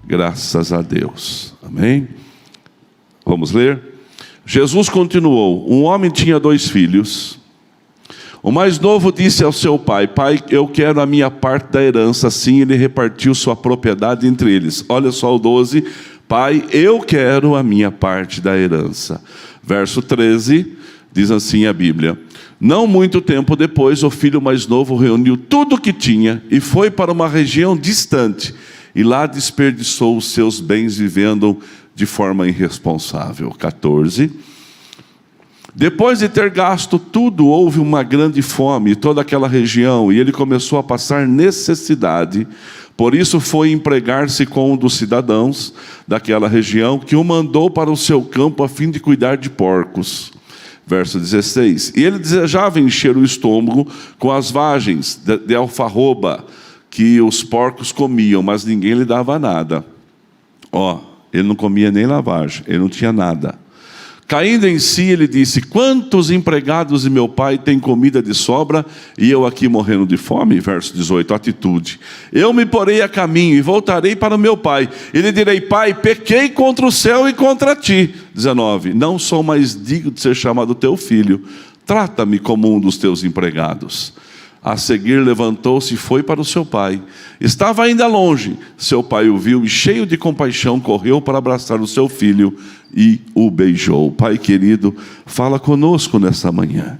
Graças a Deus. Amém? Vamos ler? Jesus continuou: um homem tinha 2 filhos. O mais novo disse ao seu pai: pai, eu quero a minha parte da herança. Assim ele repartiu sua propriedade entre eles. Olha só o 12. Pai, eu quero a minha parte da herança. Verso 13, diz assim a Bíblia: não muito tempo depois, o filho mais novo reuniu tudo o que tinha e foi para uma região distante. E lá desperdiçou os seus bens vivendo de forma irresponsável. 14. Depois de ter gasto tudo, houve uma grande fome em toda aquela região, e ele começou a passar necessidade. Por isso foi empregar-se com um dos cidadãos daquela região, que o mandou para o seu campo a fim de cuidar de porcos. Verso 16. E ele desejava encher o estômago com as vagens de alfarroba que os porcos comiam, mas ninguém lhe dava nada. Ele não comia nem lavagem, ele não tinha nada. Caindo em si, ele disse: quantos empregados de meu pai têm comida de sobra, e eu aqui morrendo de fome? Verso 18, atitude: eu me porei a caminho e voltarei para o meu pai, e lhe direi: pai, pequei contra o céu e contra ti. 19, não sou mais digno de ser chamado teu filho, trata-me como um dos teus empregados. A seguir levantou-se e foi para o seu pai. Estava ainda longe. Seu pai o viu e, cheio de compaixão, correu para abraçar o seu filho e o beijou. Pai querido, fala conosco nessa manhã.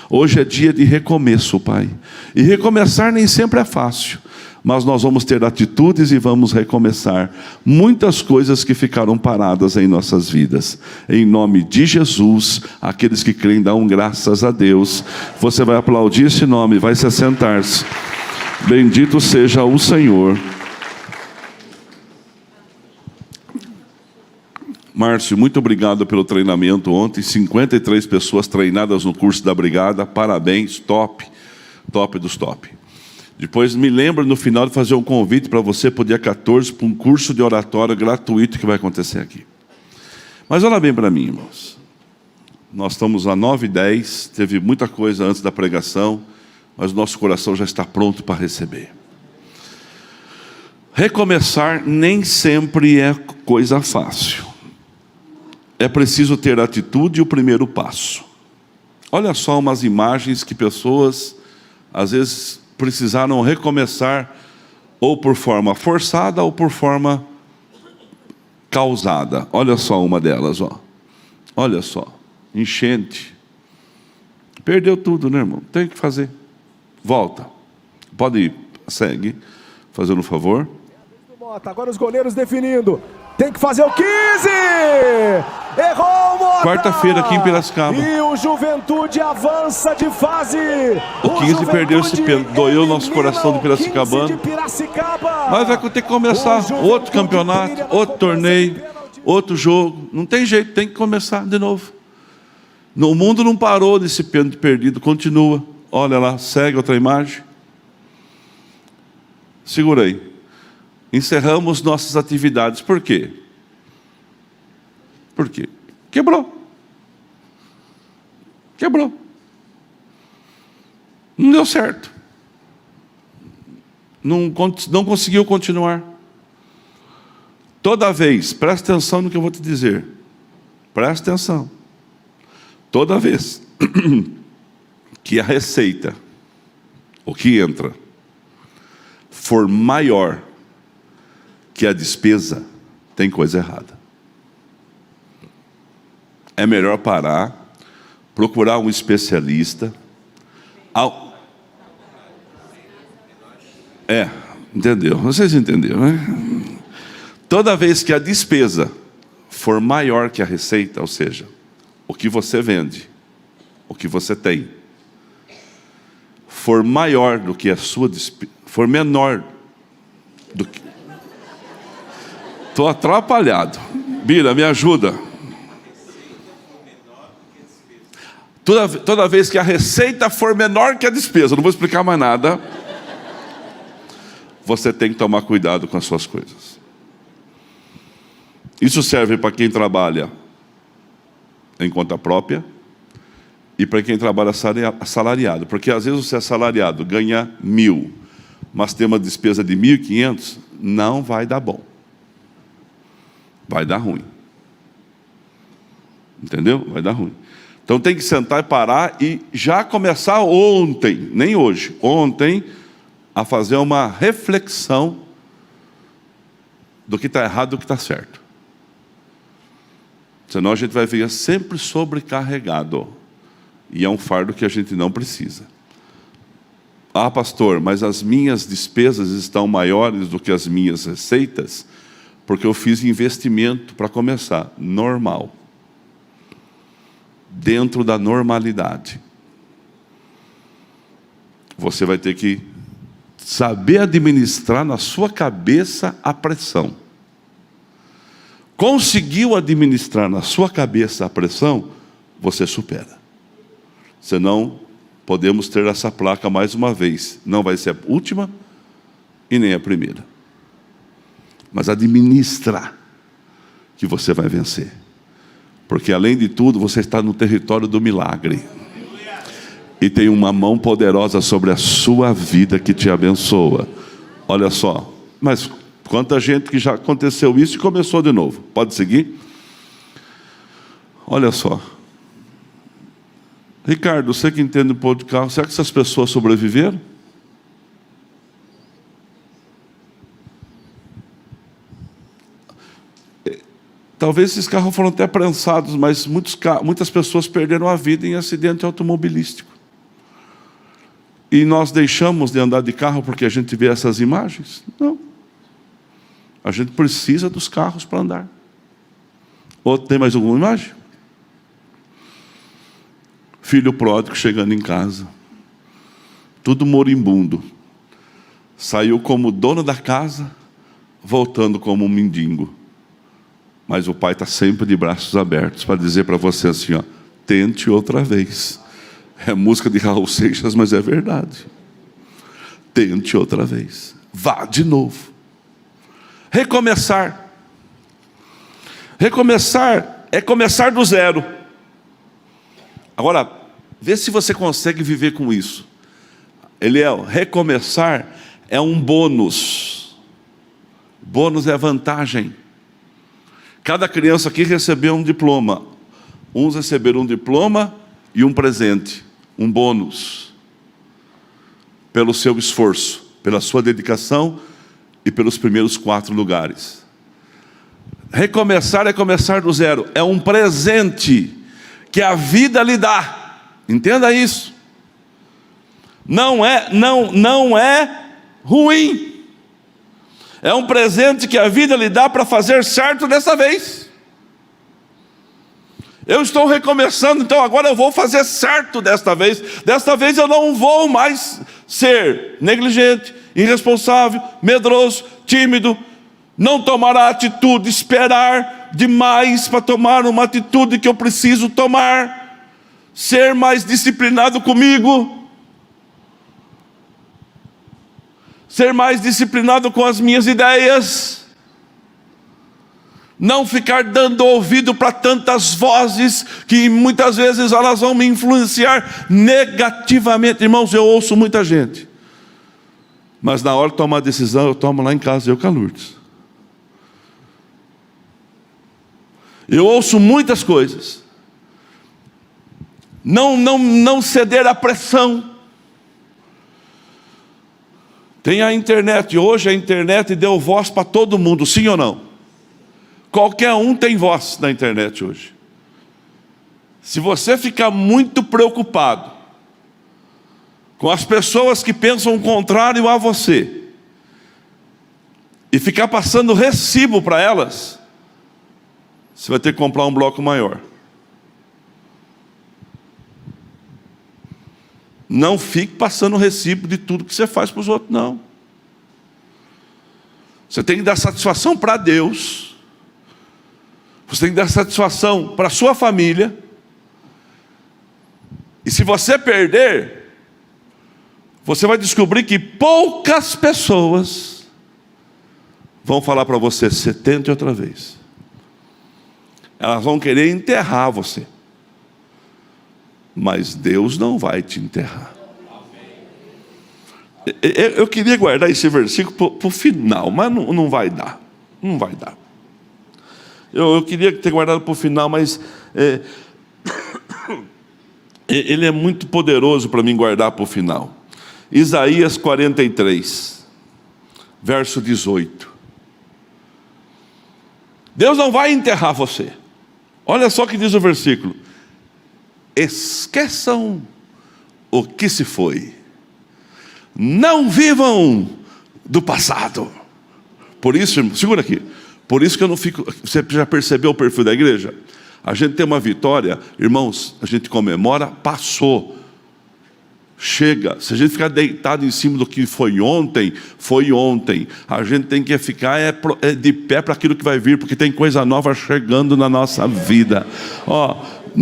Hoje é dia de recomeço, Pai. E recomeçar nem sempre é fácil, mas nós vamos ter atitudes e vamos recomeçar muitas coisas que ficaram paradas em nossas vidas. Em nome de Jesus, aqueles que creem dão graças a Deus. Você vai aplaudir esse nome, vai se assentar-se. Bendito seja o Senhor. Márcio, muito obrigado pelo treinamento ontem. 53 pessoas treinadas no curso da brigada. Parabéns, top, top dos top. Depois me lembra no final de fazer um convite para você para o dia 14, para um curso de oratória gratuito que vai acontecer aqui. Mas olha bem para mim, irmãos. Nós estamos a 9h10, teve muita coisa antes da pregação, mas o nosso coração já está pronto para receber. Recomeçar nem sempre é coisa fácil. É preciso ter atitude e o primeiro passo. Olha só umas imagens que pessoas, às vezes, precisaram recomeçar, ou por forma forçada, ou por forma causada. Olha só uma delas, ó. Olha só, enchente. Perdeu tudo, né, irmão? Tem que fazer. Volta. Pode ir, segue, fazendo um favor. Agora os goleiros definindo. Tem que fazer o 15! Errou o Mota! Quarta-feira aqui em Piracicaba. E o Juventude avança de fase. O 15 perdeu esse pênalti. Doeu o nosso coração de Piracicabano. Mas vai ter que começar outro campeonato, outro torneio, outro jogo. Não tem jeito, tem que começar de novo. O mundo não parou desse pênalti perdido, continua. Olha lá, segue outra imagem. Segura aí. Encerramos nossas atividades. Por quê? Por quê? Quebrou. Quebrou. Não deu certo. Não conseguiu continuar. Toda vez, presta atenção no que eu vou te dizer. Presta atenção. Toda vez que a receita, o que entra, for maior que a despesa, tem coisa errada. É melhor parar, procurar um especialista. Entendeu? Vocês entenderam, né? Toda vez que a despesa for maior que a receita, ou seja, o que você vende, o que você tem, for maior do que a sua despesa, for menor do que... Estou atrapalhado. Bira, me ajuda. Toda vez que a receita for menor que a despesa, não vou explicar mais nada, você tem que tomar cuidado com as suas coisas. Isso serve para quem trabalha em conta própria e para quem trabalha assalariado. Porque às vezes você é assalariado, ganha 1.000, mas tem uma despesa de 1.500, não vai dar bom. vai dar ruim. Entendeu? Vai dar ruim. Então tem que sentar e parar e já começar ontem, nem hoje, ontem, a fazer uma reflexão do que está errado e do que está certo. Senão a gente vai vir sempre sobrecarregado. E é um fardo que a gente não precisa. Ah, pastor, mas as minhas despesas estão maiores do que as minhas receitas, porque eu fiz investimento para começar. Normal. Dentro da normalidade. Você vai ter que saber administrar na sua cabeça a pressão. Conseguiu administrar na sua cabeça a pressão, você supera. Senão, podemos ter essa placa mais uma vez. Não vai ser a última e nem a primeira. Mas administra que você vai vencer. Porque além de tudo, você está no território do milagre. E tem uma mão poderosa sobre a sua vida que te abençoa. Olha só. Mas quanta gente que já aconteceu isso e começou de novo. Pode seguir? Olha só. Ricardo, você que entende um pouco de carro, será que essas pessoas sobreviveram? Talvez esses carros foram até prensados, mas muitas pessoas perderam a vida em acidente automobilístico. E nós deixamos de andar de carro porque a gente vê essas imagens? Não. A gente precisa dos carros para andar. Ou tem mais alguma imagem? Filho pródigo chegando em casa. Tudo moribundo. Saiu como dono da casa, voltando como um mendigo. Mas o pai está sempre de braços abertos para dizer para você assim, ó, tente outra vez. É música de Raul Seixas, mas é verdade. Tente outra vez. Vá de novo. Recomeçar. Recomeçar é começar do zero. Agora, vê se você consegue viver com isso. Eliel, recomeçar é um bônus. Bônus é vantagem. Cada criança aqui recebeu um diploma. Uns receberam um diploma e um presente, um bônus. Pelo seu esforço, pela sua dedicação e pelos primeiros 4 lugares. Recomeçar é começar do zero. É um presente que a vida lhe dá. Entenda isso. Não é ruim. É um presente que a vida lhe dá para fazer certo dessa vez. Eu estou recomeçando, então agora eu vou fazer certo desta vez. Desta vez eu não vou mais ser negligente, irresponsável, medroso, tímido, não tomar a atitude, esperar demais para tomar uma atitude que eu preciso tomar, ser mais disciplinado comigo, ser mais disciplinado com as minhas ideias, não ficar dando ouvido para tantas vozes que muitas vezes elas vão me influenciar negativamente. Irmãos, eu ouço muita gente, mas na hora de tomar a decisão eu tomo lá em casa, eu com a Lourdes. Eu ouço muitas coisas. Não ceder à pressão. Tem a internet, hoje a internet deu voz para todo mundo, sim ou não? Qualquer um tem voz na internet hoje. Se você ficar muito preocupado com as pessoas que pensam o contrário a você, e ficar passando recibo para elas, você vai ter que comprar um bloco maior. Não fique passando recibo de tudo que você faz para os outros, não. Você tem que dar satisfação para Deus. Você tem que dar satisfação para a sua família. E se você perder, você vai descobrir que poucas pessoas vão falar para você, você tente outra vez. Elas vão querer enterrar você. Mas Deus não vai te enterrar. Eu queria guardar esse versículo para o final, mas não vai dar. Não vai dar. Eu queria ter guardado para o final, mas ele é muito poderoso para mim guardar para o final. Isaías 43, verso 18. Deus não vai enterrar você. Olha só o que diz o versículo: esqueçam o que se foi, não vivam do passado. Por isso, irmão, segura aqui. Por isso que eu não fico. Você já percebeu o perfil da igreja? A gente tem uma vitória, irmãos, a gente comemora, passou. Chega. Se a gente ficar deitado em cima do que foi ontem, foi ontem. A gente tem que ficar de pé para aquilo que vai vir, porque tem coisa nova chegando na nossa vida.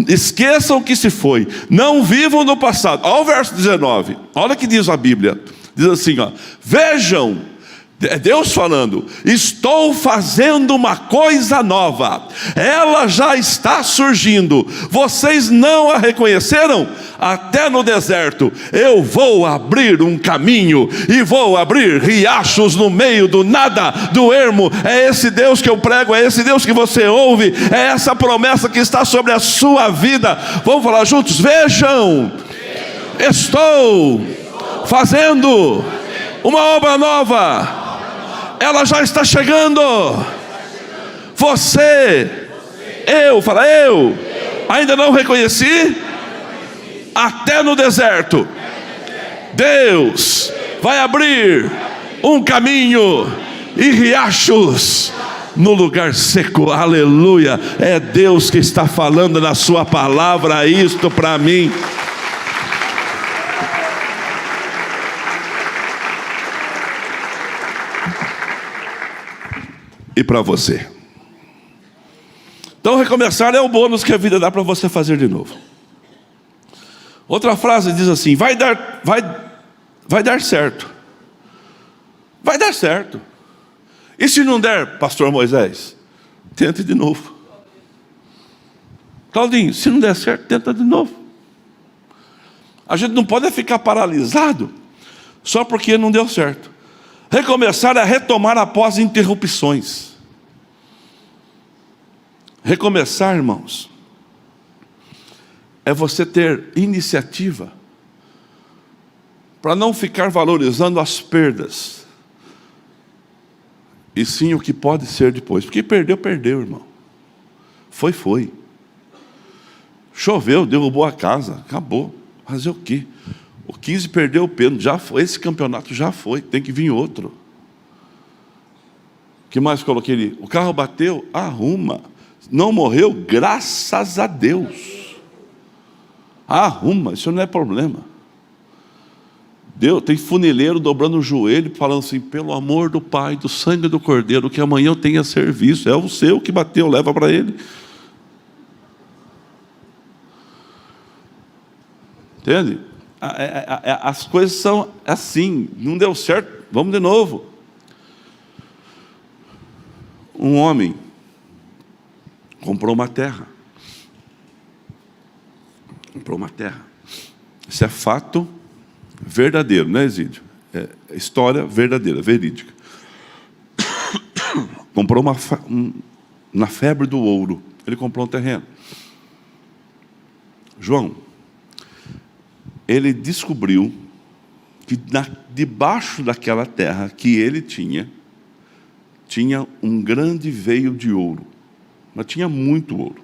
Esqueçam o que se foi, não vivam no passado. Olha o verso 19, olha o que diz a Bíblia. Diz assim, vejam, é Deus falando: estou fazendo uma coisa nova, ela já está surgindo, vocês não a reconheceram? Até no deserto eu vou abrir um caminho, e vou abrir riachos no meio do nada, do ermo. É esse Deus que eu prego, é esse Deus que você ouve, é essa promessa que está sobre a sua vida. Vamos falar juntos: vejam, estou fazendo uma obra nova, ela já está chegando. Eu ainda não reconheci. Até no deserto Deus vai abrir um caminho e riachos no lugar seco. Aleluia. É Deus que está falando na sua palavra isto para mim. E para você. Então, recomeçar é o bônus que a vida dá para você fazer de novo. Outra frase diz assim: vai dar certo. Vai dar certo. E se não der, pastor Moisés, tente de novo. Claudinho, se não der certo, tenta de novo. A gente não pode ficar paralisado só porque não deu certo. Recomeçar é retomar após interrupções. Recomeçar, irmãos, é você ter iniciativa para não ficar valorizando as perdas, e sim o que pode ser depois. Porque perdeu, irmão. Foi. Choveu, derrubou a casa, acabou. Fazer o quê? O 15 perdeu o pênalti, já foi. Esse campeonato já foi, tem que vir outro. O que mais coloquei ali? O carro bateu, arruma. Não morreu, graças a Deus. Arruma, isso não é problema. Deus, tem funileiro dobrando o joelho, falando assim: pelo amor do Pai, do sangue do Cordeiro, que amanhã eu tenha serviço. É o seu que bateu, leva para ele. Entende? As coisas são assim. Não deu certo, vamos de novo. Um homem comprou uma terra. Isso é fato verdadeiro, não é, Exídio? É história verdadeira, verídica. Comprou na febre do ouro. Ele comprou um terreno. João, ele descobriu que debaixo daquela terra que ele tinha um grande veio de ouro. Mas tinha muito ouro.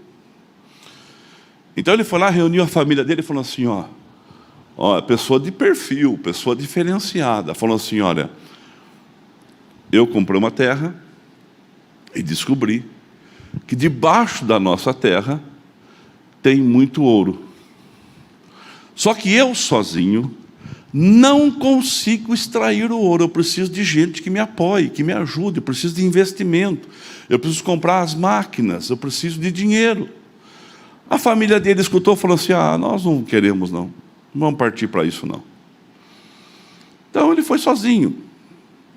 Então ele foi lá, reuniu a família dele e falou assim: pessoa de perfil, pessoa diferenciada. Falou assim: olha, eu comprei uma terra e descobri que debaixo da nossa terra tem muito ouro. Só que eu sozinho não consigo extrair o ouro. Eu preciso de gente que me apoie, que me ajude. Eu preciso de investimento. Eu preciso comprar as máquinas. Eu preciso de dinheiro. A família dele escutou e falou assim: nós não queremos não vamos partir para isso não. Então ele foi sozinho.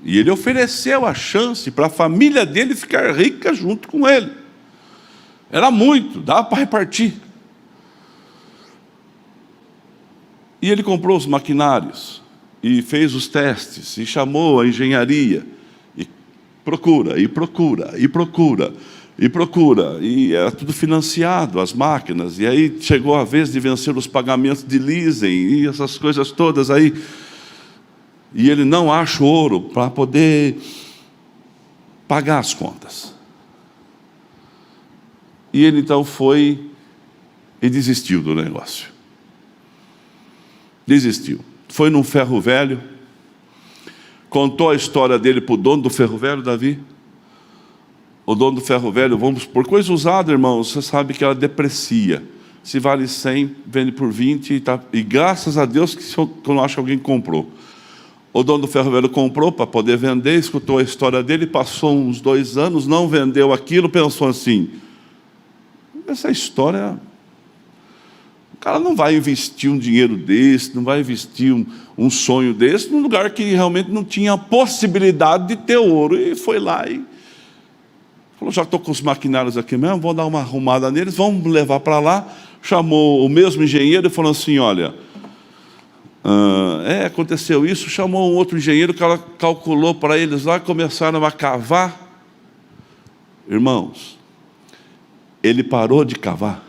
E ele ofereceu a chance para a família dele ficar rica junto com ele. Era muito, dava para repartir. E ele comprou os maquinários, e fez os testes, e chamou a engenharia, e procura. E procura, e era tudo financiado, as máquinas, e aí chegou a vez de vencer os pagamentos de leasing, e essas coisas todas aí, e ele não acha ouro para poder pagar as contas. E ele então foi e desistiu do negócio. Desistiu. Foi num ferro velho, contou a história dele para o dono do ferro velho, Davi. O dono do ferro velho, vamos por coisa usada, irmãos, você sabe que ela deprecia. Se vale 100, vende por 20, e graças a Deus que eu não acho que alguém comprou. O dono do ferro velho comprou para poder vender, escutou a história dele, passou uns 2 anos, não vendeu aquilo, pensou assim, essa história, o cara não vai investir um dinheiro desse, não vai investir um sonho desse, num lugar que realmente não tinha possibilidade de ter ouro, e foi lá e falou, já estou com os maquinários aqui mesmo, vou dar uma arrumada neles, vamos levar para lá. Chamou o mesmo engenheiro e falou assim, olha, aconteceu isso, chamou um outro engenheiro, que ela calculou para eles lá, começaram a cavar. Irmãos, ele parou de cavar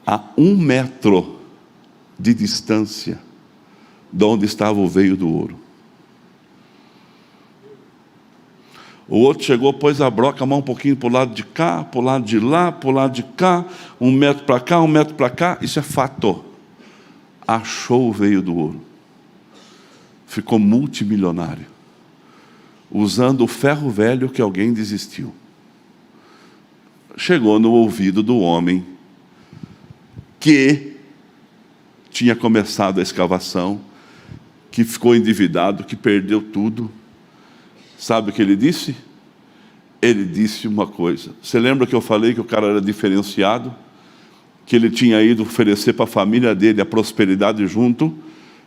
a 1 metro de distância de onde estava o veio do ouro. O outro chegou, pôs a broca, a mão um pouquinho para o lado de cá, para o lado de lá, para o lado de cá, 1 metro para cá, 1 metro para cá. Isso é fato. Achou o veio do ouro. Ficou multimilionário, usando o ferro velho que alguém desistiu. Chegou no ouvido do homem que tinha começado a escavação, que ficou endividado, que perdeu tudo. Sabe o que ele disse? Ele disse uma coisa. Você lembra que eu falei que o cara era diferenciado? Que ele tinha ido oferecer para a família dele a prosperidade junto?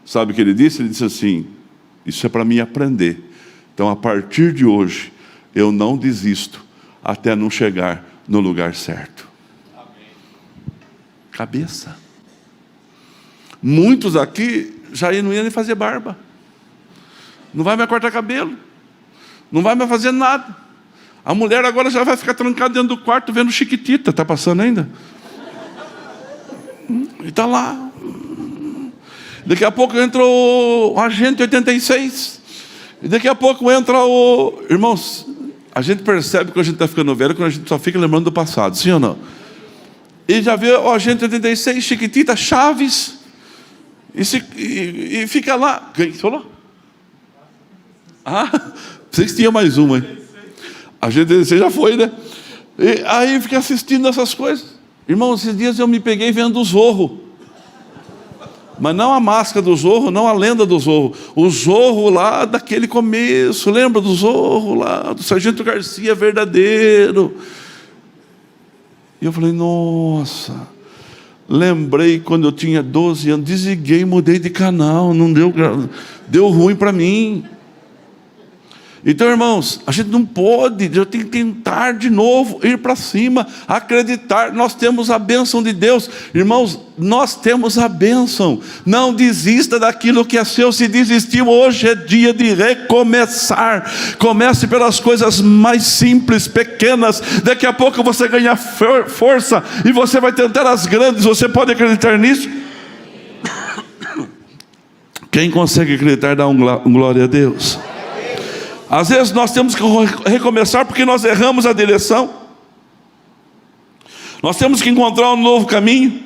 Sabe o que ele disse? Ele disse assim, isso é para mim aprender. Então, a partir de hoje, eu não desisto até não chegar no lugar certo. Amém. Cabeça. Muitos aqui já não iam nem fazer barba. Não vai mais cortar cabelo. Não vai mais fazer nada. A mulher agora já vai ficar trancada dentro do quarto vendo Chiquitita. Está passando ainda? E está lá. Daqui a pouco entra o Agente 86. E daqui a pouco entra o... Irmãos, a gente percebe que a gente está ficando velho quando a gente só fica lembrando do passado. Sim ou não? E já vê o Agente 86, Chiquitita, Chaves. E fica lá. Quem falou? Vocês tinham mais uma, hein? A gente já foi, né? E aí fica assistindo essas coisas. Irmão, esses dias eu me peguei vendo o Zorro. Mas não a máscara do Zorro, não a lenda do Zorro. O Zorro lá daquele começo. Lembra do Zorro lá, do Sargento Garcia verdadeiro? E eu falei, nossa. Lembrei quando eu tinha 12 anos, desliguei, mudei de canal. Não deu ruim para mim. Então, irmãos, a gente não pode, eu tenho que tentar de novo, ir para cima, acreditar, nós temos a bênção de Deus. Irmãos, nós temos a bênção. Não desista daquilo que é seu. Se desistiu, hoje é dia de recomeçar. Comece pelas coisas mais simples, pequenas. Daqui a pouco você ganha força e você vai tentar as grandes. Você pode acreditar nisso? Quem consegue acreditar, dá um glória a Deus. Às vezes nós temos que recomeçar porque nós erramos a direção. Nós temos que encontrar um novo caminho.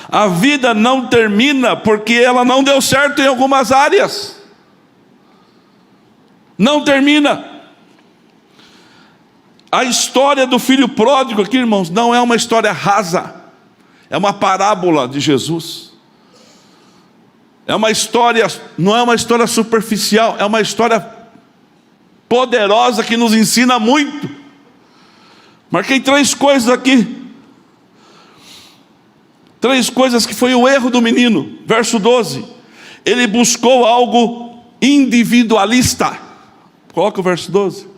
A vida não termina porque ela não deu certo em algumas áreas. Não termina. A história do filho pródigo aqui, irmãos, não é uma história rasa. É uma parábola de Jesus. É uma história, não é uma história superficial, é uma história poderosa que nos ensina muito. Marquei 3 coisas aqui. 3 coisas que foi o erro do menino. Verso 12. Ele buscou algo individualista. Coloca o verso 12.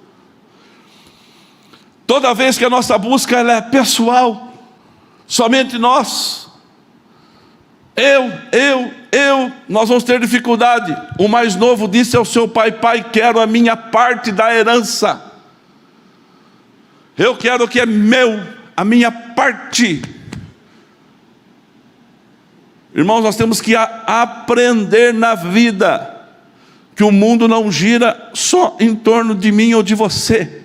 Toda vez que a nossa busca ela é pessoal, somente nós, nós vamos ter dificuldade. O mais novo disse ao seu pai: pai, quero a minha parte da herança. Eu quero o que é meu, a minha parte. Irmãos, nós temos que aprender na vida que o mundo não gira só em torno de mim ou de você.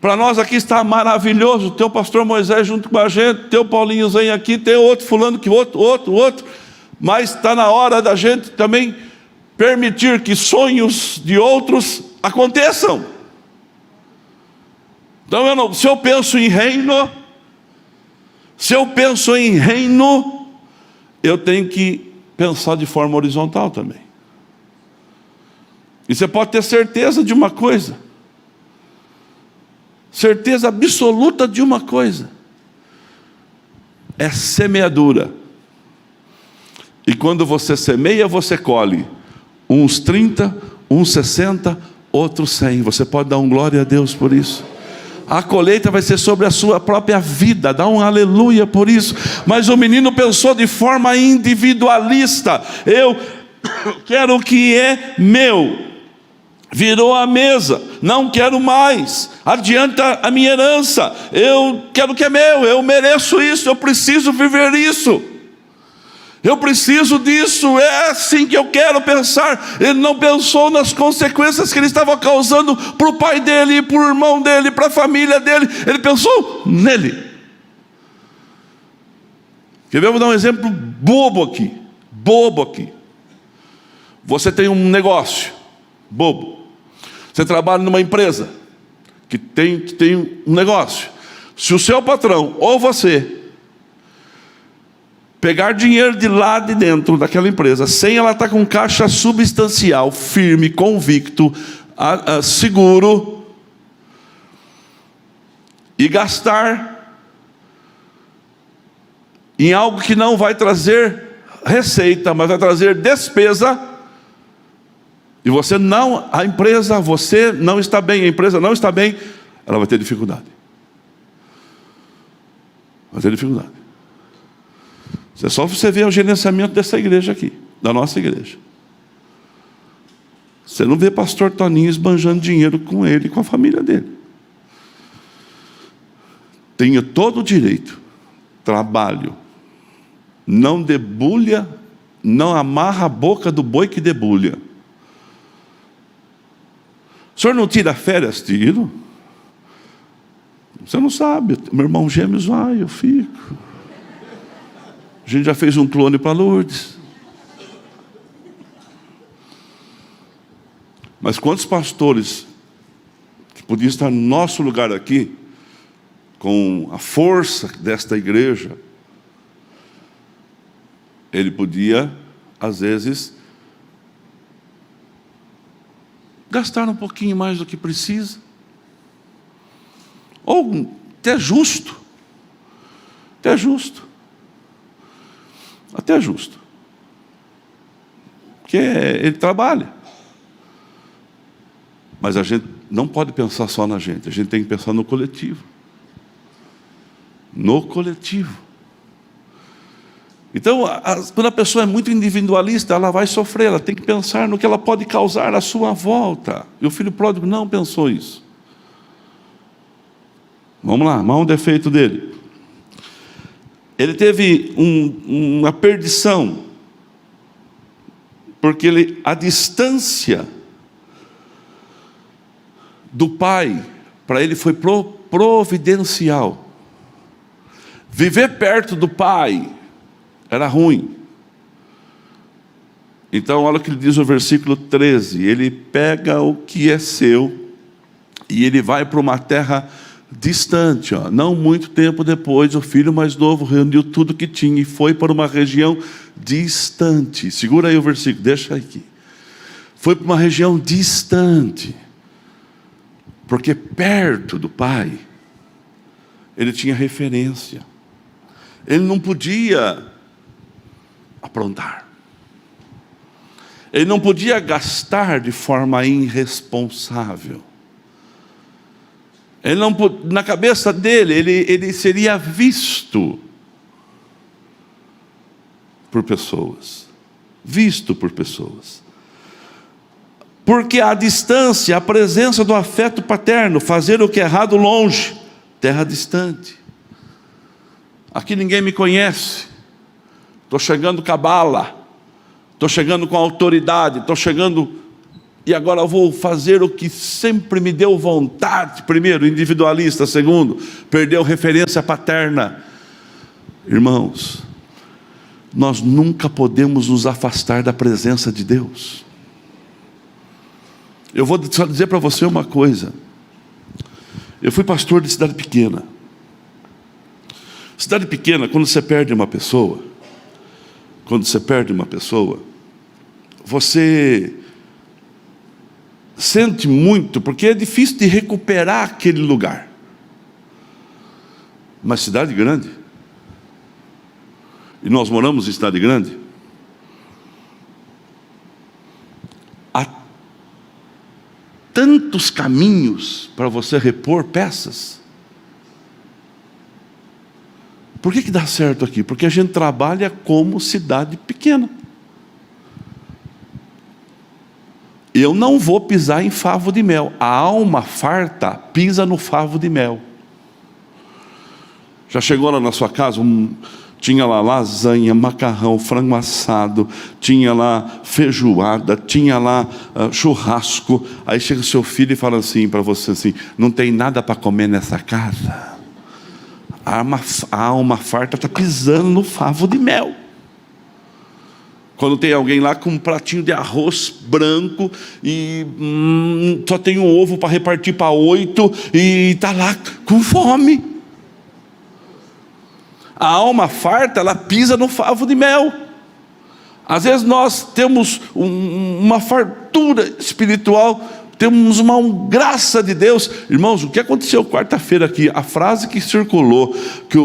Para nós aqui está maravilhoso ter o pastor Moisés junto com a gente, ter o Paulinho Zen aqui, ter outro fulano, que outro. Mas está na hora da gente também permitir que sonhos de outros aconteçam. Então se eu penso em reino, eu tenho que pensar de forma horizontal também. E você pode ter certeza de uma coisa, certeza absoluta de uma coisa: é semeadura. E quando você semeia, você colhe. Uns 30, uns 60, outros 100. Você pode dar um glória a Deus por isso. A colheita vai ser sobre a sua própria vida. Dá um aleluia por isso. Mas o menino pensou de forma individualista. Eu quero o que é meu. Virou a mesa. Não quero mais. Adianta a minha herança. Eu quero o que é meu. Eu mereço isso. Eu preciso viver isso. Eu preciso disso, é assim que eu quero pensar. Ele não pensou nas consequências que ele estava causando para o pai dele, para o irmão dele, para a família dele. Ele pensou nele. Quer ver? Eu vou dar um exemplo bobo aqui. Você tem um negócio bobo. Você trabalha numa empresa que tem um negócio. Se o seu patrão ou você pegar dinheiro de lá de dentro daquela empresa, sem ela estar com caixa substancial, firme, convicto, seguro, e gastar em algo que não vai trazer receita, mas vai trazer despesa, e você não está bem, a empresa não está bem, ela vai ter dificuldade. É só você ver o gerenciamento dessa igreja aqui, da nossa igreja. Você não vê pastor Toninho esbanjando dinheiro com ele e com a família dele. Tenha todo o direito. Trabalho. Não debulha, não amarra a boca do boi que debulha. O senhor não tira férias, tiro? Você não sabe. Meu irmão gêmeos vai, eu fico. A gente já fez um clone para Lourdes. Mas quantos pastores que podiam estar no nosso lugar aqui, com a força desta igreja, ele podia, às vezes, gastar um pouquinho mais do que precisa, ou até justo, porque ele trabalha. Mas a gente não pode pensar só na gente, a gente tem que pensar no coletivo. Então, quando a pessoa é muito individualista, ela vai sofrer, ela tem que pensar no que ela pode causar à sua volta. E o filho pródigo não pensou isso. Vamos lá, mais um defeito dele. Ele teve uma perdição, porque a distância do pai, para ele foi providencial. Viver perto do pai era ruim. Então, olha o que ele diz no versículo 13. Ele pega o que é seu e ele vai para uma terra distante. Não muito tempo depois, o filho mais novo reuniu tudo que tinha e foi para uma região distante. Segura aí o versículo, deixa aqui. Foi para uma região distante, porque perto do pai ele tinha referência. Ele não podia aprontar. Ele não podia gastar de forma irresponsável. Ele não, na cabeça dele, ele seria visto por pessoas. Porque a distância, a presença do afeto paterno, fazer o que é errado longe, terra distante. Aqui ninguém me conhece, estou chegando com a bala, estou chegando com a autoridade, estou chegando, e agora eu vou fazer o que sempre me deu vontade. Primeiro, individualista. Segundo, perdeu referência paterna. Irmãos, nós nunca podemos nos afastar da presença de Deus. Eu vou só dizer para você uma coisa. Eu fui pastor de cidade pequena. Cidade pequena, quando você perde uma pessoa, você sente muito, porque é difícil de recuperar aquele lugar. Mas cidade grande, e nós moramos em cidade grande, há tantos caminhos para você repor peças. Por que dá certo aqui? Porque a gente trabalha como cidade pequena. Eu não vou pisar em favo de mel. A alma farta pisa no favo de mel. Já chegou lá na sua casa, tinha lá lasanha, macarrão, frango assado, tinha lá feijoada, tinha lá churrasco. Aí chega o seu filho e fala assim para você assim: não tem nada para comer nessa casa. A alma farta está pisando no favo de mel. Quando tem alguém lá com um pratinho de arroz branco e só tem um ovo para repartir para 8 e está lá com fome. A alma farta, ela pisa no favo de mel. Às vezes nós temos uma fartura espiritual, temos uma graça de Deus. Irmãos, o que aconteceu quarta-feira aqui? A frase que circulou, que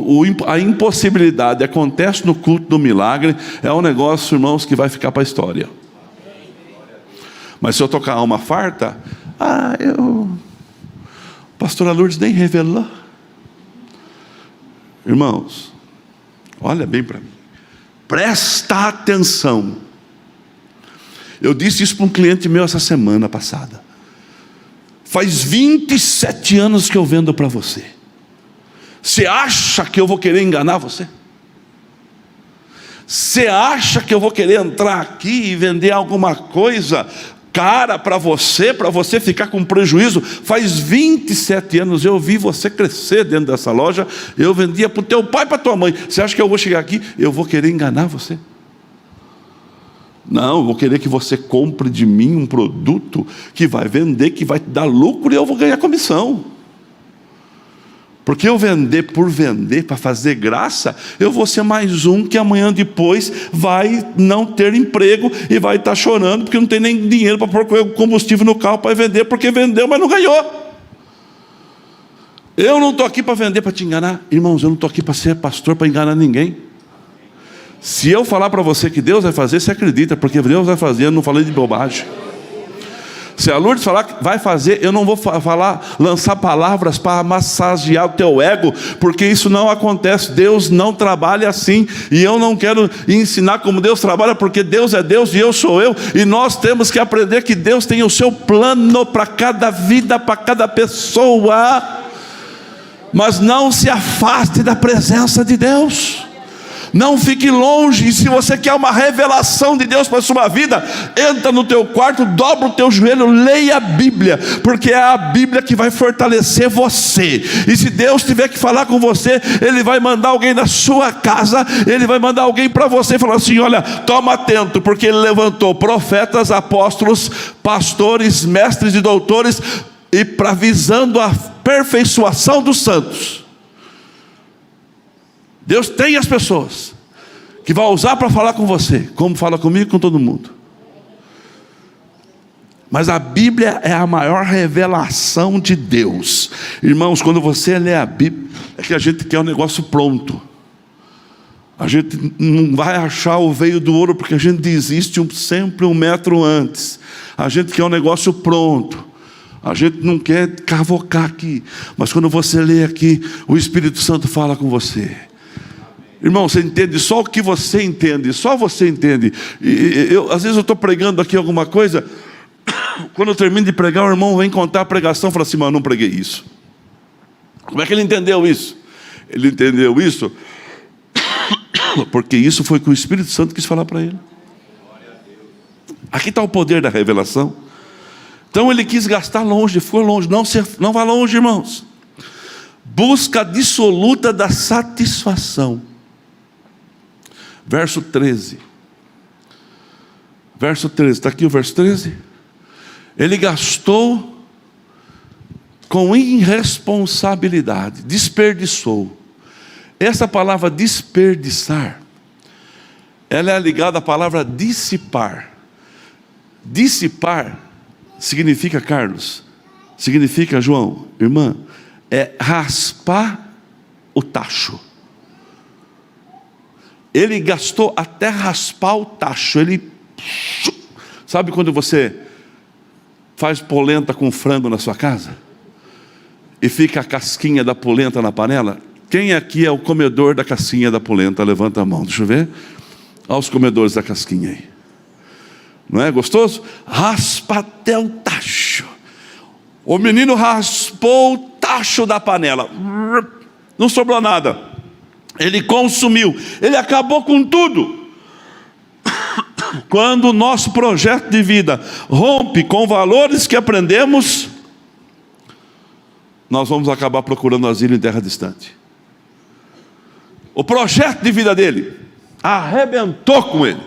a impossibilidade acontece no culto do milagre, é um negócio, irmãos, que vai ficar para a história. Mas se eu tocar a alma farta, pastora Lourdes nem revelou. Irmãos, olha bem para mim, presta atenção. Eu disse isso para um cliente meu essa semana passada. Faz 27 anos que eu vendo para você. Você acha que eu vou querer enganar você? Você acha que eu vou querer entrar aqui e vender alguma coisa cara para você ficar com prejuízo? Faz 27 anos eu vi você crescer dentro dessa loja. Eu vendia para o teu pai e para a tua mãe. Você acha que eu vou chegar aqui, eu vou querer enganar você? Não, eu vou querer que você compre de mim um produto que vai vender, que vai te dar lucro e eu vou ganhar comissão. Porque eu vender por vender, para fazer graça, eu vou ser mais um que amanhã depois vai não ter emprego e vai estar chorando porque não tem nem dinheiro para pôr combustível no carro para vender, porque vendeu, mas não ganhou. Eu não estou aqui para vender, para te enganar. Irmãos, eu não estou aqui para ser pastor, para enganar ninguém. Se eu falar para você que Deus vai fazer, você acredita, porque Deus vai fazer, eu não falei de bobagem. Se a Lourdes falar que vai fazer, eu não vou lançar palavras para massagear o teu ego, porque isso não acontece. Deus não trabalha assim, e eu não quero ensinar como Deus trabalha, porque Deus é Deus e eu sou eu, e nós temos que aprender que Deus tem o seu plano para cada vida, para cada pessoa. Mas não se afaste da presença de Deus. Não fique longe. E se você quer uma revelação de Deus para a sua vida, entra no teu quarto, dobra o teu joelho, leia a Bíblia, porque é a Bíblia que vai fortalecer você. E se Deus tiver que falar com você, Ele vai mandar alguém na sua casa, Ele vai mandar alguém para você e falar assim: olha, toma atento, porque Ele levantou profetas, apóstolos, pastores, mestres e doutores, e para visando a aperfeiçoação dos santos. Deus tem as pessoas que vai usar para falar com você, como fala comigo e com todo mundo. Mas a Bíblia é a maior revelação de Deus. Irmãos, quando você lê a Bíblia, é que a gente quer um negócio pronto. A gente não vai achar o veio do ouro, porque a gente desiste sempre 1 metro antes. A gente quer um negócio pronto. A gente não quer cavocar aqui. Mas quando você lê aqui, o Espírito Santo fala com você. Irmão, você entende só o que você entende, só você entende. Às vezes eu estou pregando aqui alguma coisa, Quando eu termino de pregar, o irmão vem contar a pregação e fala assim: mas eu não preguei isso. Como é que ele entendeu isso? Ele entendeu isso porque isso foi o que o Espírito Santo quis falar para ele. Aqui está o poder da revelação. Então ele quis gastar longe, foi longe. Não vá longe, irmãos. Busca dissoluta da satisfação. Verso 13. Verso 13, está aqui o verso 13. Ele gastou com irresponsabilidade, desperdiçou. Essa palavra desperdiçar, ela é ligada à palavra dissipar. Dissipar significa, Carlos, significa, João, irmã, é raspar o tacho. Ele gastou até raspar o tacho. Ele, sabe quando você faz polenta com frango na sua casa e fica a casquinha da polenta na panela? Quem aqui é o comedor da casquinha da polenta? Levanta a mão, deixa eu ver. Olha os comedores da casquinha aí. Não é gostoso? Raspa até o tacho. O menino raspou o tacho da panela. Não sobrou nada. Ele consumiu. Ele acabou com tudo. Quando o nosso projeto de vida rompe com valores que aprendemos, nós vamos acabar procurando asilo em terra distante. O projeto de vida dele arrebentou com ele.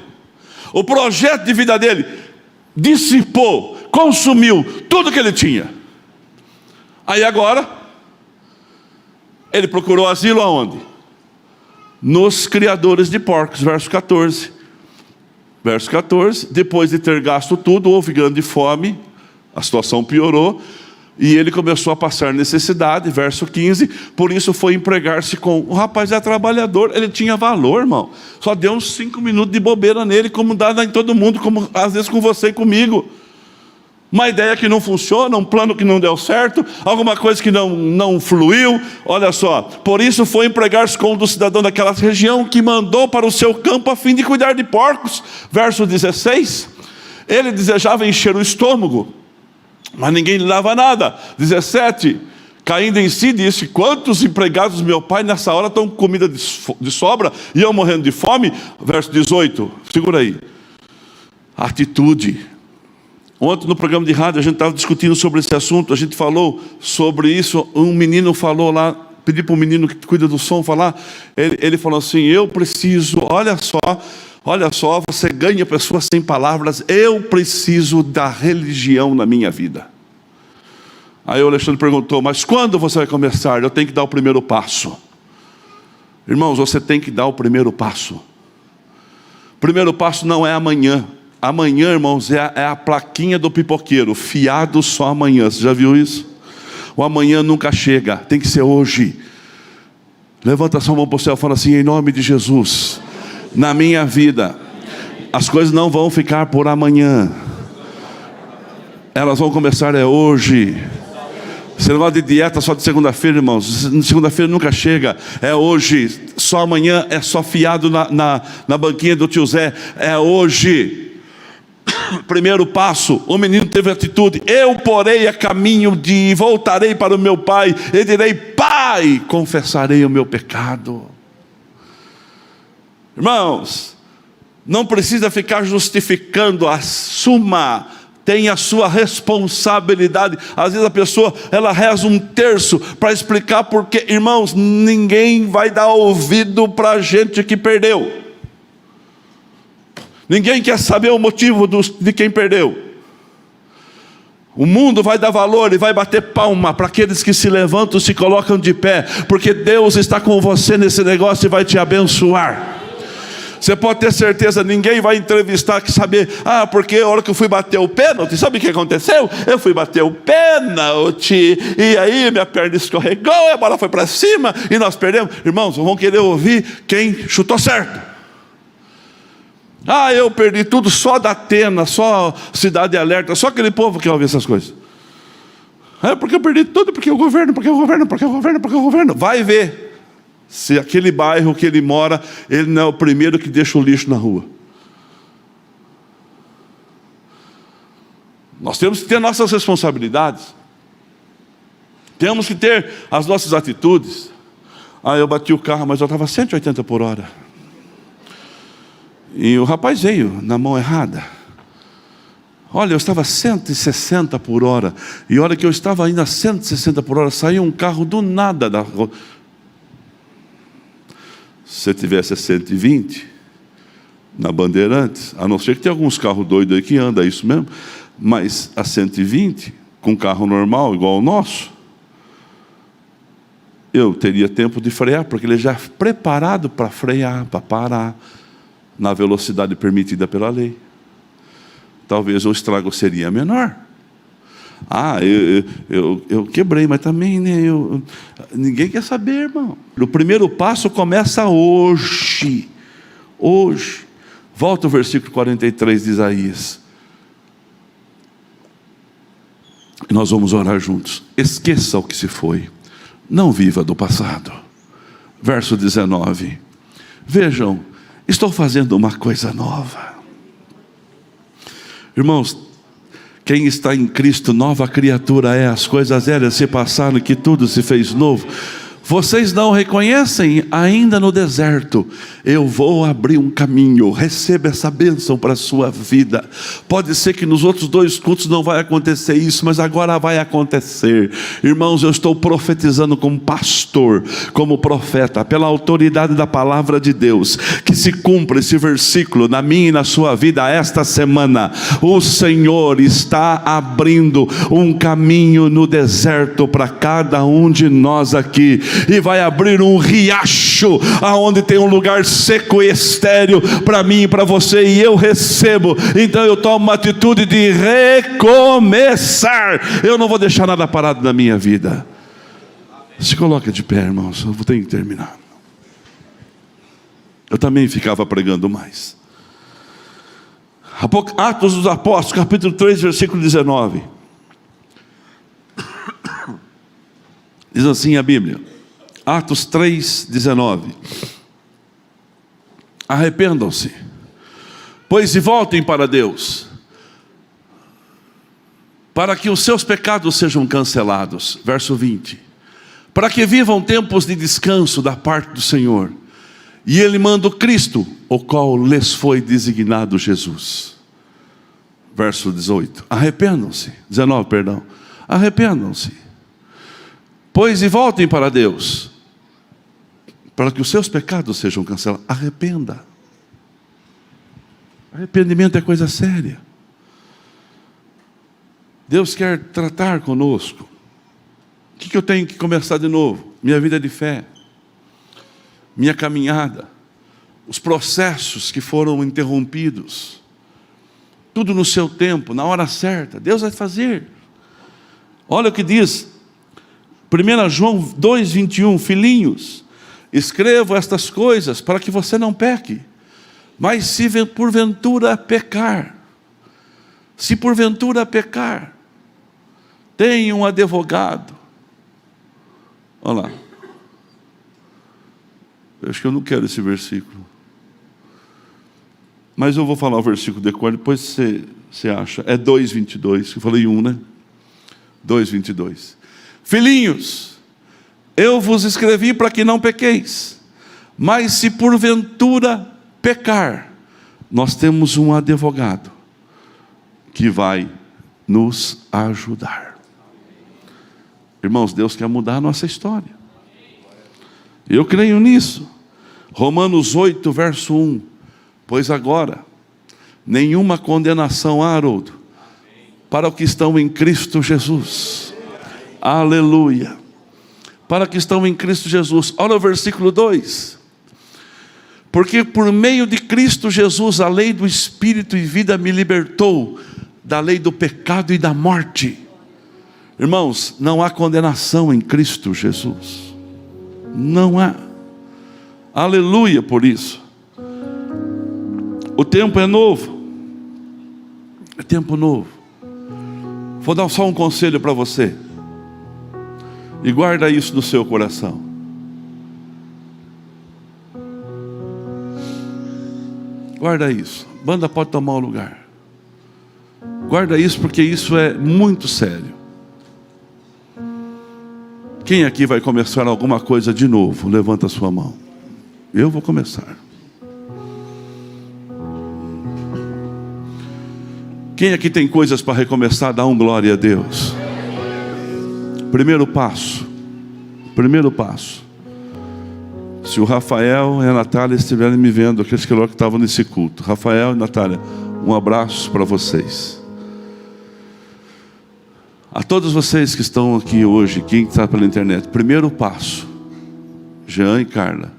O projeto de vida dele dissipou, consumiu tudo que ele tinha. Aí agora, ele procurou asilo aonde? Nos criadores de porcos, verso 14. Verso 14, depois de ter gasto tudo, houve grande fome, a situação piorou, e ele começou a passar necessidade, verso 15, por isso foi empregar-se com... O rapaz é trabalhador, ele tinha valor, irmão. Só deu uns 5 minutos de bobeira nele, como dá em todo mundo, como às vezes com você e comigo. Uma ideia que não funciona, um plano que não deu certo, alguma coisa que não fluiu. Olha só, por isso foi empregar-se com um dos cidadãos daquela região, que mandou para o seu campo a fim de cuidar de porcos. Verso 16, ele desejava encher o estômago, mas ninguém lhe dava nada. 17, caindo em si, disse: quantos empregados do meu pai nessa hora estão com comida de sobra e eu morrendo de fome? Verso 18, segura aí. Atitude. Ontem no programa de rádio a gente estava discutindo sobre esse assunto. A gente falou sobre isso. Um menino falou lá, pedi para o menino que cuida do som falar. Ele falou assim: eu preciso, olha só, você ganha pessoas sem palavras. Eu preciso da religião na minha vida. Aí o Alexandre perguntou: mas quando você vai começar? Eu tenho que dar o primeiro passo. Irmãos, você tem que dar o primeiro passo. O primeiro passo não é amanhã. Amanhã, irmãos, é a plaquinha do pipoqueiro: fiado só amanhã. Você já viu isso? O amanhã nunca chega, tem que ser hoje. Levanta sua mão para o céu e fala assim: em nome de Jesus, na minha vida, as coisas não vão ficar por amanhã, elas vão começar hoje. Esse negócio de dieta só de segunda-feira, irmãos, segunda-feira nunca chega, é hoje. Só amanhã é só fiado na banquinha do tio Zé, é hoje. Primeiro passo, o menino teve atitude: eu porei a caminho e voltarei para o meu pai, e direi: pai, confessarei o meu pecado. Irmãos, não precisa ficar justificando, assuma, tem a sua responsabilidade. Às vezes a pessoa, ela reza um terço para explicar porque, irmãos, ninguém vai dar ouvido para gente que perdeu. Ninguém quer saber o motivo de quem perdeu. O mundo vai dar valor e vai bater palma para aqueles que se levantam e se colocam de pé, porque Deus está com você nesse negócio e vai te abençoar. Você pode ter certeza, ninguém vai entrevistar que saber: porque a hora que eu fui bater o pênalti, sabe o que aconteceu? Eu fui bater o pênalti, e aí minha perna escorregou, a bola foi para cima, e nós perdemos. Irmãos, vão querer ouvir quem chutou certo. Eu perdi tudo, só da Atena, só Cidade Alerta, só aquele povo que ouve essas coisas. Porque eu perdi tudo, porque o governo. Vai ver se aquele bairro que ele mora, ele não é o primeiro que deixa o lixo na rua. Nós temos que ter nossas responsabilidades. Temos que ter as nossas atitudes. Eu bati o carro, mas eu estava 180 por hora. E o rapaz veio na mão errada. Olha, eu estava 160 por hora. E a hora que eu estava ainda a 160 por hora, saiu um carro do nada da rua. Se você tivesse a 120, na Bandeirantes, a não ser que tenha alguns carros doidos aí que andam, é isso mesmo. Mas a 120, com um carro normal, igual ao nosso, eu teria tempo de frear, porque ele já é preparado para frear, para parar, na velocidade permitida pela lei. Talvez o estrago seria menor. Eu quebrei, mas também, né, ninguém quer saber, irmão. O primeiro passo começa hoje. Hoje. Volta ao versículo 43 de Isaías. E nós vamos orar juntos. Esqueça o que se foi. Não viva do passado. Verso 19. Vejam, estou fazendo uma coisa nova. Irmãos, quem está em Cristo, nova criatura é. As coisas velhas se passaram, que tudo se fez novo. Vocês não reconhecem ainda no deserto? Eu vou abrir um caminho. Receba essa bênção para a sua vida. Pode ser que nos outros 2 cultos não vai acontecer isso, mas agora vai acontecer. Irmãos, eu estou profetizando como pastor, como profeta, pela autoridade da palavra de Deus, que se cumpra esse versículo na minha e na sua vida esta semana. O Senhor está abrindo um caminho no deserto para cada um de nós aqui. E vai abrir um riacho, aonde tem um lugar seco e estéril para mim e para você, e eu recebo. Então eu tomo uma atitude de recomeçar. Eu não vou deixar nada parado na minha vida. Se coloca de pé, irmãos, eu vou ter que terminar. Eu também ficava pregando mais. Atos dos Apóstolos, capítulo 3, versículo 19. Diz assim a Bíblia. Atos 3, 19. Arrependam-se, pois e voltem para Deus, para que os seus pecados sejam cancelados. Verso 20. Para que vivam tempos de descanso da parte do Senhor. E Ele manda o Cristo, o qual lhes foi designado Jesus. Verso 18. Arrependam-se. 19, perdão. Arrependam-se, pois e voltem para Deus, para que os seus pecados sejam cancelados. Arrependa. Arrependimento é coisa séria. Deus quer tratar conosco. O que eu tenho que começar de novo? Minha vida de fé, minha caminhada, os processos que foram interrompidos, tudo no seu tempo, na hora certa. Deus vai fazer. Olha o que diz 1 João 2,21. Filhinhos, escrevo estas coisas para que você não peque. Mas se porventura pecar, tem um advogado. Olha lá. Eu acho que eu não quero esse versículo. Mas eu vou falar o versículo de cor, depois você acha. É 2,22, eu falei 1, né? 2,22. Filhinhos, eu vos escrevi para que não pequeis. Mas se porventura pecar, nós temos um advogado que vai nos ajudar. Irmãos, Deus quer mudar a nossa história. Eu creio nisso. Romanos 8, verso 1. Pois agora, nenhuma condenação há, Haroldo, para os que estão em Cristo Jesus. Aleluia. Para que estão em Cristo Jesus. Olha o versículo 2. Porque por meio de Cristo Jesus, a lei do Espírito e vida me libertou da lei do pecado e da morte. Irmãos, não há condenação em Cristo Jesus. Não há. Aleluia por isso. O tempo é novo. É tempo novo. Vou dar só um conselho para você. E guarda isso no seu coração. Guarda isso. Banda pode tomar o lugar. Guarda isso, porque isso é muito sério. Quem aqui vai começar alguma coisa de novo? Levanta a sua mão. Eu vou começar. Quem aqui tem coisas para recomeçar? Dá glória a Deus. Primeiro passo. Primeiro passo. Se o Rafael e a Natália estiverem me vendo, aqueles que estavam nesse culto, Rafael e Natália, um abraço para vocês. A todos vocês que estão aqui hoje, quem está pela internet, primeiro passo, Jean e Carla,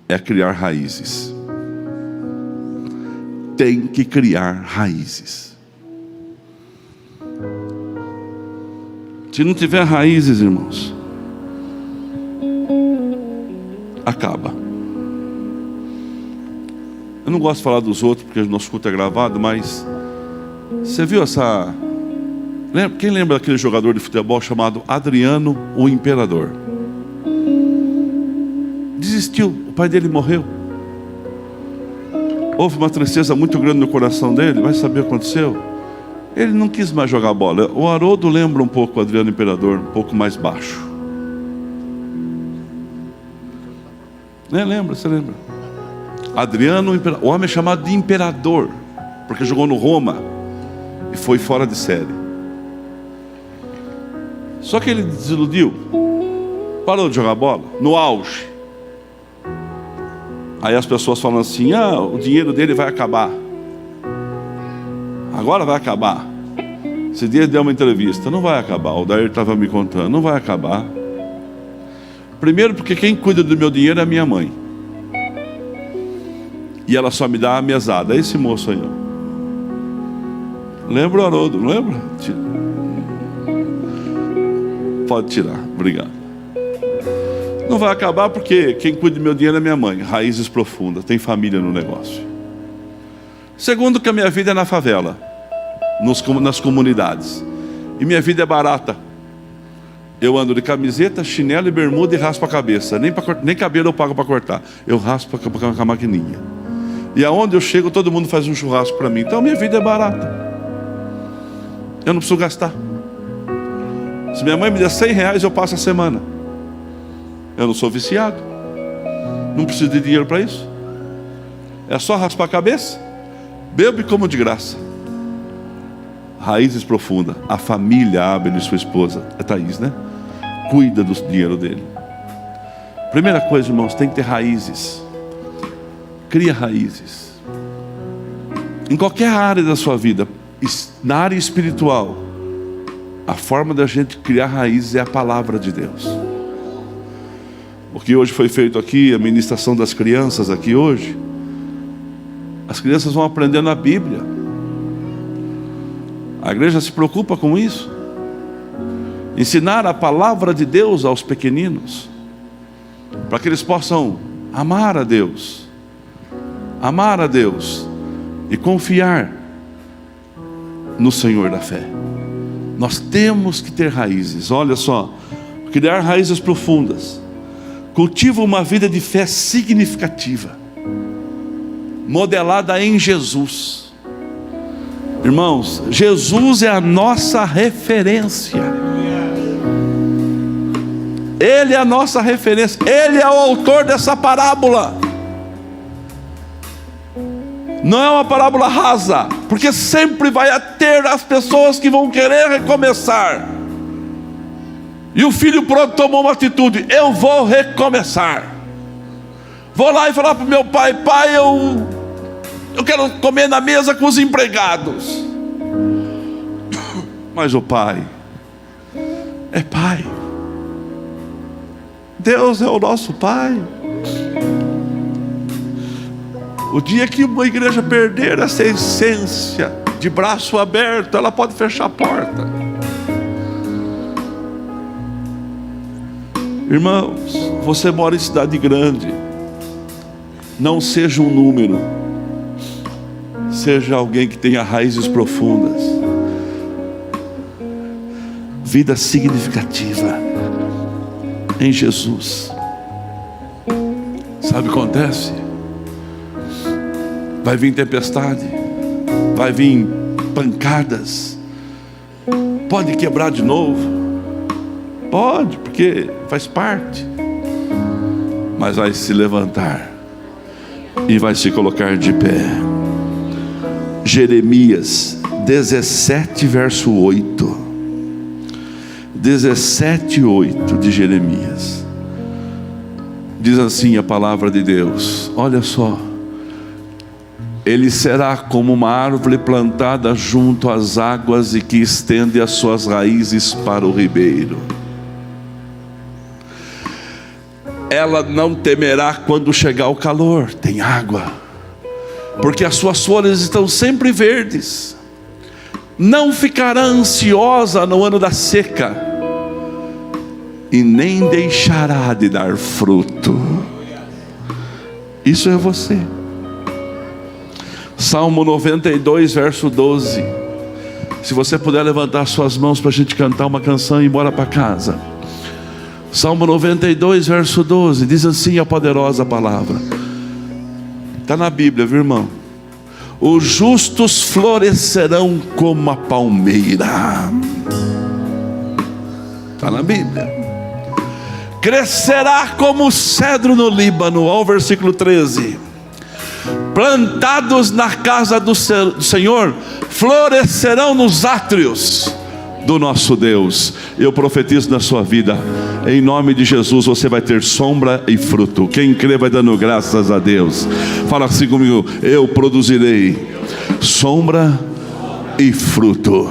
é criar raízes. Tem que criar raízes. Se não tiver raízes, irmãos, acaba. Eu não gosto de falar dos outros, porque o nosso culto é gravado, mas você viu essa... Quem lembra daquele jogador de futebol chamado Adriano, o Imperador? Desistiu, o pai dele morreu. Houve uma tristeza muito grande no coração dele. Vai saber o que aconteceu? Ele não quis mais jogar bola. O Haroldo lembra um pouco o Adriano Imperador, um pouco mais baixo. Lembra, você lembra? Adriano, o homem é chamado de Imperador, porque jogou no Roma e foi fora de série. Só que ele desiludiu, parou de jogar bola, no auge. Aí as pessoas falam assim, o dinheiro dele vai acabar. Agora vai acabar. Esse dia ele deu uma entrevista, não vai acabar. O Dair estava me contando, não vai acabar. Primeiro porque quem cuida do meu dinheiro é a minha mãe. E ela só me dá a mesada. É esse moço aí, ó. Lembra, Haroldo? Lembra? Pode tirar, obrigado. Não vai acabar porque quem cuida do meu dinheiro é minha mãe. Raízes profundas, tem família no negócio. Segundo, que a minha vida é na favela, nas comunidades. E minha vida é barata. Eu ando de camiseta, chinelo e bermuda e raspo a cabeça. Nem cabelo eu pago para cortar. Eu raspo com a maquininha. E aonde eu chego, todo mundo faz um churrasco para mim. Então minha vida é barata. Eu não preciso gastar. Se minha mãe me der R$100, eu passo a semana. Eu não sou viciado. Não preciso de dinheiro para isso. É só raspar a cabeça. Bebo e como de graça. Raízes profundas. A família Abel e sua esposa, é Thaís, né? Cuida do dinheiro dele. Primeira coisa, irmãos, tem que ter raízes. Cria raízes. Em qualquer área da sua vida, na área espiritual, a forma da gente criar raízes é a palavra de Deus. O que hoje foi feito aqui, a ministração das crianças aqui hoje, as crianças vão aprendendo a Bíblia. A igreja se preocupa com isso. Ensinar a palavra de Deus aos pequeninos, para que eles possam amar a Deus e confiar no Senhor da fé. Nós temos que ter raízes. Olha só, criar raízes profundas. Cultiva uma vida de fé significativa, modelada em Jesus. Irmãos, Jesus é a nossa referência. Ele é a nossa referência. Ele é o autor dessa parábola. Não é uma parábola rasa, porque sempre vai ter as pessoas que vão querer recomeçar. E o filho pródigo tomou uma atitude: eu vou recomeçar. Vou lá e falar para o meu pai: pai, eu quero comer na mesa com os empregados. Mas o pai é pai. Deus é o nosso pai. O dia que uma igreja perder essa essência de braço aberto, ela pode fechar a porta. Irmãos, você mora em cidade grande. Não seja um número. Seja alguém que tenha raízes profundas. Vida significativa em Jesus. Sabe o que acontece? Vai vir tempestade, vai vir pancadas. Pode quebrar de novo, pode, porque faz parte. Mas vai se levantar e vai se colocar de pé. Jeremias 17, verso 8. 17, 8 de Jeremias. Diz assim a palavra de Deus. Olha só. Ele será como uma árvore plantada junto às águas e que estende as suas raízes para o ribeiro. Ela não temerá quando chegar o calor, tem água, porque as suas folhas estão sempre verdes. Não ficará ansiosa no ano da seca, e nem deixará de dar fruto. Isso é você. Salmo 92, verso 12. Se você puder levantar suas mãos para a gente cantar uma canção e ir embora para casa. Salmo 92, verso 12. Diz assim a poderosa palavra. Está na Bíblia, viu, irmão? Os justos florescerão como a palmeira. Está na Bíblia. Crescerá como o cedro no Líbano. Olha o versículo 13. Plantados na casa do Senhor, florescerão nos átrios do nosso Deus. Eu profetizo na sua vida, em nome de Jesus, você vai ter sombra e fruto. Quem crê vai dando graças a Deus. Fala assim comigo: eu produzirei sombra e fruto.